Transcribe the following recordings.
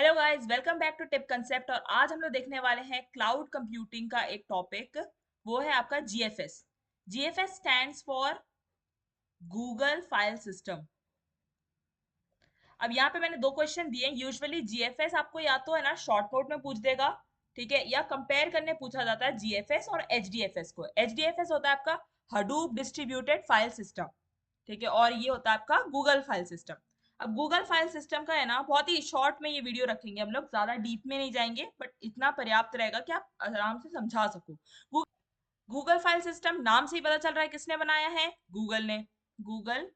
Hello guys, welcome back to tip concept. और आज हम लोग देखने वाले हैं क्लाउड कंप्यूटिंग का एक टॉपिक। वो है आपका GFS. GFS stands for Google file system. अब यहाँ पे मैंने दो क्वेश्चन दिए। यूजुअली जीएफएस आपको या तो है ना शॉर्ट नोट में पूछ देगा, ठीक है, या कंपेयर करने पूछा जाता है जीएफएस और एचडीएफएस को। एचडीएफएस होता है आपका हडूप डिस्ट्रीब्यूटेड फाइल सिस्टम, ठीक है, और ये होता है आपका गूगल फाइल सिस्टम। अब गूगल फाइल सिस्टम का है ना बहुत ही शॉर्ट में ये वीडियो रखेंगे हम लोग, ज्यादा डीप में नहीं जाएंगे, बट इतना पर्याप्त रहेगा कि आप आराम से समझा सको। गूगल फाइल सिस्टम नाम से ही पता चल रहा है किसने बनाया है, गूगल ने। गूगल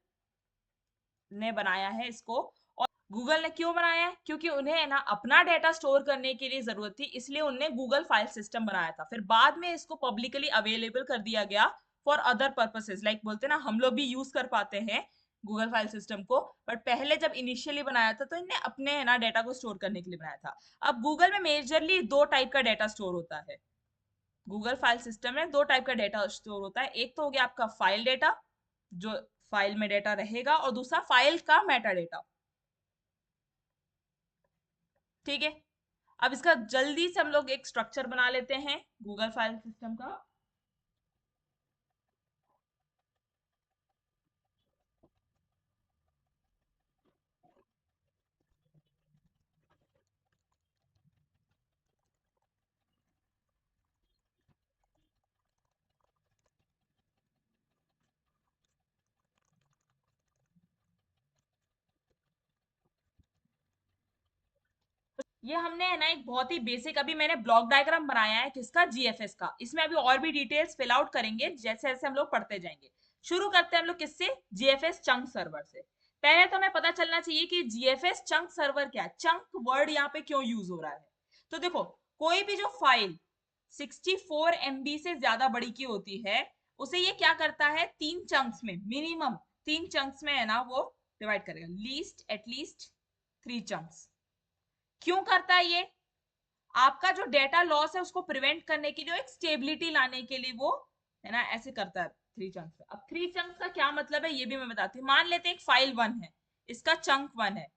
ने बनाया है इसको। और गूगल ने क्यों बनाया है? क्योंकि उन्हें है ना अपना डेटा स्टोर करने के लिए जरूरत थी, इसलिए उन्होंने गूगल फाइल सिस्टम बनाया था। फिर बाद में इसको पब्लिकली अवेलेबल कर दिया गया फॉर अदर पर्पसेस, लाइक बोलते ना हम लोग भी यूज कर पाते हैं गूगल फाइल सिस्टम को। बट पहले जब इनिशियली बनाया था तो इन्हें अपने है ना डेटा को स्टोर करने के लिए बनाया था। अब गूगल में मेजरली दो टाइप का डेटा स्टोर होता है। गूगल फाइल सिस्टम में दो टाइप का डेटा स्टोर होता है। एक तो हो गया आपका फाइल डेटा, जो फाइल में डेटा रहेगा, और दूसरा फाइल का मेटा डेटा, ठीक है। अब इसका जल्दी से हम लोग एक स्ट्रक्चर बना लेते हैं गूगल फाइल सिस्टम का। ये हमने है ना एक बहुत ही बेसिक, अभी मैंने ब्लॉक डायग्राम बनाया है किसका, जीएफएस का। इसमें अभी और भी डिटेल्स फिल आउट करेंगे जैसे जैसे हम लोग पढ़ते जाएंगे। शुरू करते हैं हम लोग किससे, जीएफएस चंक सर्वर से। पहले तो हमें पता चलना चाहिए कि जीएफएस चंक सर्वर क्या है, चंक वर्ड यहाँ पे क्यों यूज हो रहा है। तो देखो, कोई भी जो फाइल 64 MB से ज्यादा बड़ी की होती है, उसे ये क्या करता है, तीन चंक्स में, मिनिमम तीन चंक्स में है ना वो डिवाइड करेगा, लीस्ट एटलीस्ट 3 चंक्स। क्यों करता है ये? आपका जो डेटा लॉस है उसको प्रिवेंट करने के लिए, एक स्टेबिलिटी लाने के लिए वो है ना ऐसे करता है 3 चंक्स में। अब 3 चंक्स का क्या मतलब है ये भी मैं बताती हूँ। मान लेते हैं एक फाइल 1 है, इसका चंक 1 है,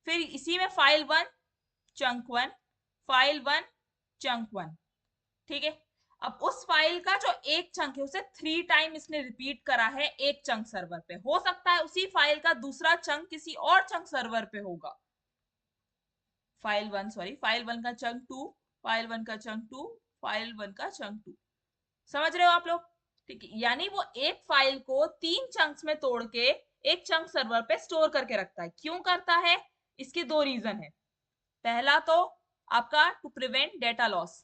फिर इसी में फाइल 1 चंक 1, फाइल 1 चंक 1, ठीक है। अब उस फाइल का जो एक चंक है उसे 3 टाइम इसने रिपीट करा है एक चंक सर्वर पे। हो सकता है उसी फाइल का दूसरा चंक किसी और चंक सर्वर पे होगा। फाइल वन का चंक 2, फाइल 1 का चंक 2, फाइल 1 का चंक 2। समझ रहे हो आप लोग? ठीक है, यानी वो एक फाइल को 3 चंक्स में तोड़ के एक चंक सर्वर पे स्टोर करके रखता है। क्यों करता है? इसके दो रीजन है। पहला तो आपका to prevent data loss,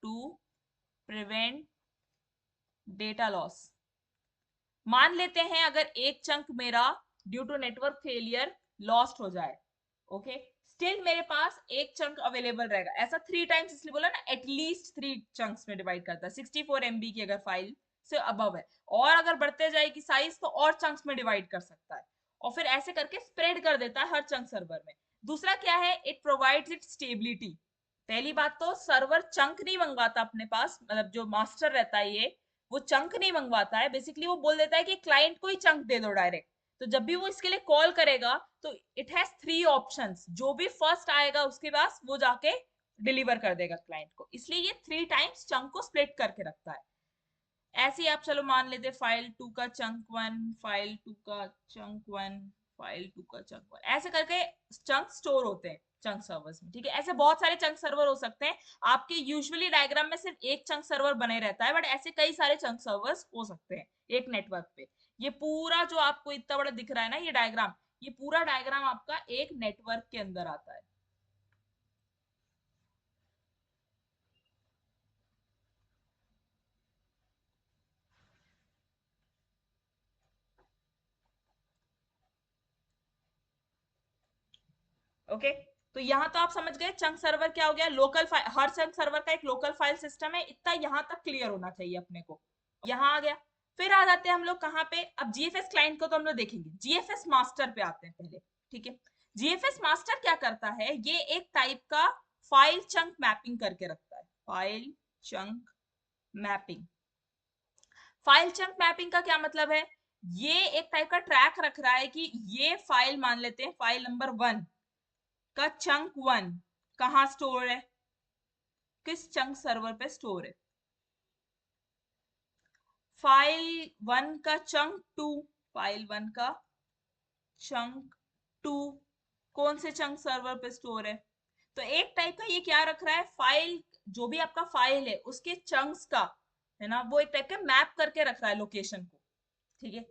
to prevent data loss. मान लेते हैं अगर एक चंक मेरा due to network failure lost हो जाए, ओके, स्टिल मेरे पास एक चंक अवेलेबल रहेगा। ऐसा 3 टाइम्स इसलिए बोला ना, एटलीस्ट 3 चंक्स में डिवाइड करता है। 64 MB की अगर फाइल से अबव है, और अगर बढ़ते जाएगी साइज तो और चंक्स में डिवाइड कर सकता है, और फिर ऐसे करके स्प्रेड कर देता है हर चंक सर्वर में। दूसरा क्या है, इट प्रोवाइड्स इट स्टेबिलिटी। पहली बात तो सर्वर चंक नहीं मंगवाता अपने पास, मतलब जो मास्टर रहता है ये, वो चंक नहीं मंगवाता है। बेसिकली वो बोल देता है कि क्लाइंट को ही चंक दे दो डायरेक्ट। तो जब भी वो इसके लिए कॉल करेगा तो इट हैज 3 ऑप्शंस, जो भी फर्स्ट आएगा उसके पास वो जाके डिलीवर कर देगा क्लाइंट को। इसलिए ये 3 टाइम्स चंक को स्प्लिट करके रखता है। ऐसे ही आप चलो मान लेते फाइल 2 का चंक 1, फाइल 2 का चंक 1, फाइल 2 का चंक 1, ऐसे करके चंक स्टोर होते हैं चंक सर्वर्स में, ठीक है। ऐसे बहुत सारे चंक सर्वर हो सकते हैं। आपके यूजुअली डायग्राम में सिर्फ एक चंक सर्वर बने रहता है, बट ऐसे कई सारे चंक सर्वर्स हो सकते हैं एक नेटवर्क पे। ये पूरा जो आपको इतना बड़ा दिख रहा है ना ये डायग्राम, ये पूरा डायग्राम आपका एक नेटवर्क के अंदर आता है। ओके, तो यहाँ तो आप समझ गए चंक सर्वर क्या हो गया, लोकल फाइल। हर चंक सर्वर का एक लोकल फाइल सिस्टम है, इतना यहाँ तक क्लियर होना चाहिए अपने को। यहाँ आ गया। फिर आ जाते हैं हम लोग कहाँ पे, अब जीएफएस क्लाइंट को तो हम लोग देखेंगे, जीएफएस मास्टर पे आते हैं पहले, ठीक है। जीएफएस मास्टर क्या करता है, ये एक टाइप का फाइल चंक मैपिंग करके रखता है। File chunk mapping. File chunk mapping का क्या मतलब है, ये एक टाइप का ट्रैक रख रहा है कि ये फाइल, मान लेते हैं फाइल नंबर 1 का चंक 1 कहाँ स्टोर है, किस चंक सर्वर पे स्टोर है। फाइल 1 का चंक 2, फाइल 1 का चंक 2 कौन से चंक सर्वर पे स्टोर है। तो एक टाइप का ये क्या रख रहा है, फाइल जो भी आपका फाइल है उसके चंक्स का है ना, वो एक टाइप का मैप करके रख रहा है लोकेशन को। ठीक है,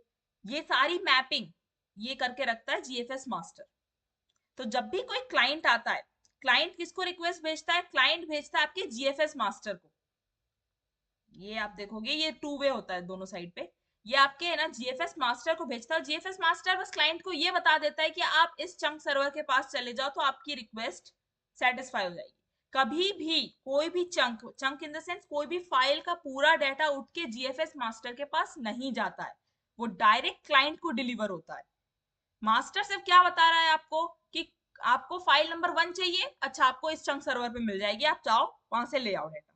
ये सारी मैपिंग ये करके रखता है जीएफएस मास्टर। तो जब भी कोई क्लाइंट आता है, क्लाइंट किसको रिक्वेस्ट भेजता है, क्लाइंट भेजता है आपके जीएफएस मास्टर को। ये आप देखोगे ये टू वे होता है दोनों साइड पे। ये आपके है ना जीएफएस मास्टर को भेजता है, जीएफएस मास्टर बस क्लाइंट को ये बता देता है कि आप इस चंक सर्वर के पास चले जाओ तो आपकी रिक्वेस्ट सेटिस्फाई हो जाएगी। कभी भी कोई भी chunk, chunk in the sense कोई भी फाइल का पूरा डाटा उठ के जीएफएस मास्टर के पास नहीं जाता है, वो डायरेक्ट क्लाइंट को डिलीवर होता है। मास्टर सिर्फ क्या बता रहा है आपको कि आपको फाइल नंबर 1 चाहिए, अच्छा आपको इस चंक सर्वर पे मिल जाएगी, आप जाओ वहां से ले आओ data.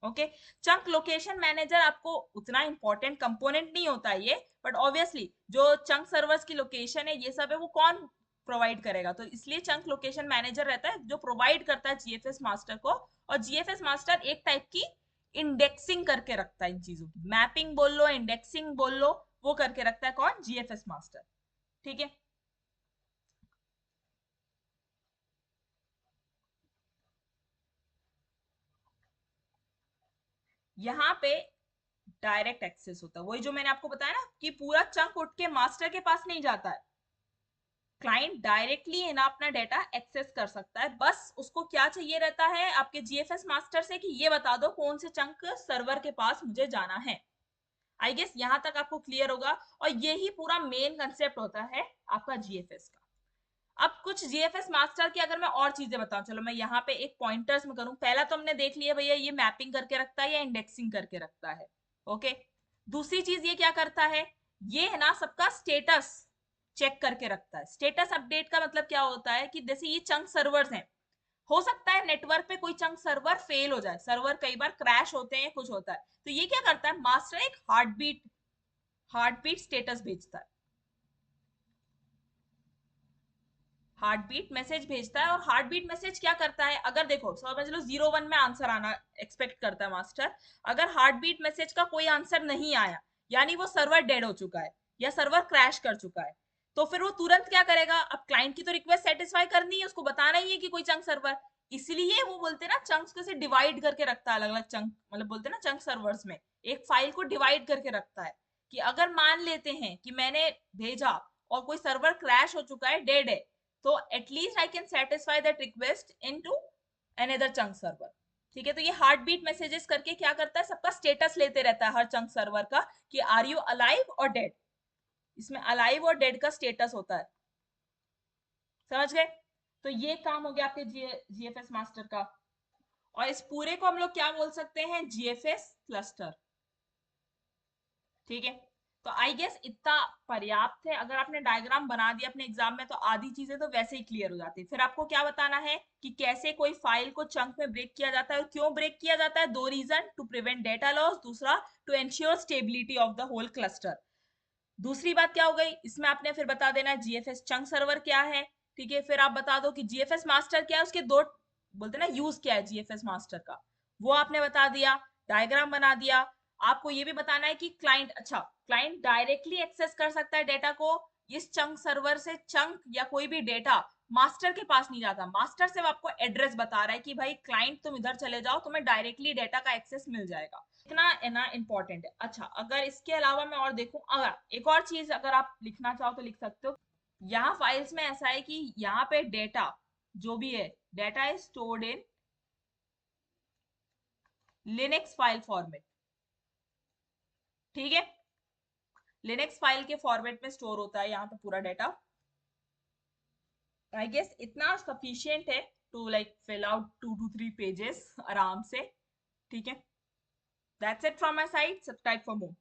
Okay, chunk location manager आपको उतना इंपॉर्टेंट कंपोनेंट नहीं होता है ये, बट ऑब्वियसली जो चंक सर्वर्स की लोकेशन है ये सब है वो कौन प्रोवाइड करेगा, तो इसलिए चंक लोकेशन मैनेजर रहता है जो प्रोवाइड करता है जीएफएस मास्टर को। और जीएफएस मास्टर एक टाइप की इंडेक्सिंग करके रखता है इन चीजों की, मैपिंग बोल लो इंडेक्सिंग बोल लो, वो करके रखता है कौन, जीएफएस मास्टर। ठीक है, यहाँ पे डायरेक्ट एक्सेस होता है, वही जो मैंने आपको बताया ना कि पूरा चंक उठ के मास्टर के पास नहीं जाता है, क्लाइंट डायरेक्टली है ना अपना डेटा एक्सेस कर सकता है। बस उसको क्या चाहिए रहता है आपके जीएफएस मास्टर से कि ये बता दो कौन से चंक सर्वर के पास मुझे जाना है। आई गेस यहां तक आपको क्लियर होगा, और यही पूरा मेन कंसेप्ट होता है आपका जीएफएस का। अब कुछ जीएफएस मास्टर की अगर मैं और चीजें बताऊं, चलो मैं यहाँ पे एक पॉइंटर्स में करूं, पहला तो हमने देख लिया भैया ये मैपिंग करके रखता है या इंडेक्सिंग करके रखता है। ओके, दूसरी चीज ये क्या करता है, ये है ना सबका स्टेटस चेक करके रखता है। स्टेटस अपडेट का मतलब क्या होता है कि जैसे ये चंक सर्वर्स हैं, हो सकता है नेटवर्क पे कोई चंक सर्वर फेल हो जाए, सर्वर कई बार क्रैश होते हैं कुछ होता है, तो ये क्या करता है मास्टर एक हार्ट बीट स्टेटस भेजता है, हार्ट बीट मैसेज भेजता है। और हार्ट बीट मैसेज क्या करता है, अगर देखो समझ लो 0-1 में आंसर आना एक्सपेक्ट करता है मास्टर, अगर हार्ट बीट मैसेज का कोई आंसर नहीं आया यानी वो सर्वर डेड हो चुका है या सर्वर क्रैश कर चुका है, तो फिर वो तुरंत क्या करेगा, अब क्लाइंट की तो रिक्वेस्ट सेटिस्फाई करनी है, उसको बताना ही है कि कोई चंक सर्वर, इसलिए वो बोलते हैं ना चंक्स को से डिवाइड करके रखता है, अलग अलग चंक, मतलब बोलते हैं ना चंक सर्वर्स में एक फाइल को डिवाइड करके रखता है कि अगर मान लेते हैं कि मैंने भेजा और कोई सर्वर क्रैश हो चुका है, डेड है, तो at least I can satisfy that request into another chunk server. ठीक है, तो ये हार्ट बीट मैसेजेस करके क्या करता है सबका स्टेटस लेते रहता है हर चंक सर्वर का कि आर यू अलाइव और डेड, इसमें अलाइव और डेड का स्टेटस होता है। समझ गए, तो ये काम हो गया आपके जीएफएस मास्टर का। और इस पूरे को हम लोग क्या बोल सकते हैं, जीएफएस क्लस्टर। ठीक है, तो आई गेस इतना पर्याप्त है, अगर आपने डायग्राम बना दिया अपने एग्जाम में तो आधी चीजें तो वैसे ही क्लियर हो जाती है। फिर आपको क्या बताना है कि कैसे कोई फाइल को चंक में ब्रेक किया जाता है और क्यों ब्रेक किया जाता है, दो reason, to prevent data loss, दूसरा to ensure stability of the whole cluster. दूसरी बात क्या हो गई इसमें, आपने फिर बता देना जीएफएस चंक सर्वर क्या है। ठीक है, फिर आप बता दो कि जीएफएस मास्टर क्या है, उसके दो बोलते ना यूज क्या है जीएफएस मास्टर का, वो आपने बता दिया, डायग्राम बना दिया। आपको ये भी बताना है कि क्लाइंट, अच्छा क्लाइंट डायरेक्टली एक्सेस कर सकता है डेटा को, इस चंक सर्वर से चंक या कोई भी डेटा मास्टर के पास नहीं जाता, मास्टर सिर्फ आपको एड्रेस बता रहा है कि भाई क्लाइंट तुम इधर चले जाओ तुम्हें डायरेक्टली डेटा का एक्सेस मिल जाएगा। इतना है ना इंपॉर्टेंट है। अच्छा अगर इसके अलावा मैं और देखूं, अगर एक और चीज अगर आप लिखना चाहो तो लिख सकते हो, यहाँ फाइल्स में ऐसा है कि यहाँ पे डेटा जो भी है, data is stored in Linux file format. ठीक है, लिनक्स फाइल के फॉर्मेट में स्टोर होता है यहाँ पे पूरा डेटा। आई गेस इतना सफिशियंट है to like fill out 2 to 3 pages आराम से। ठीक है, that's it from my side, subscribe for more.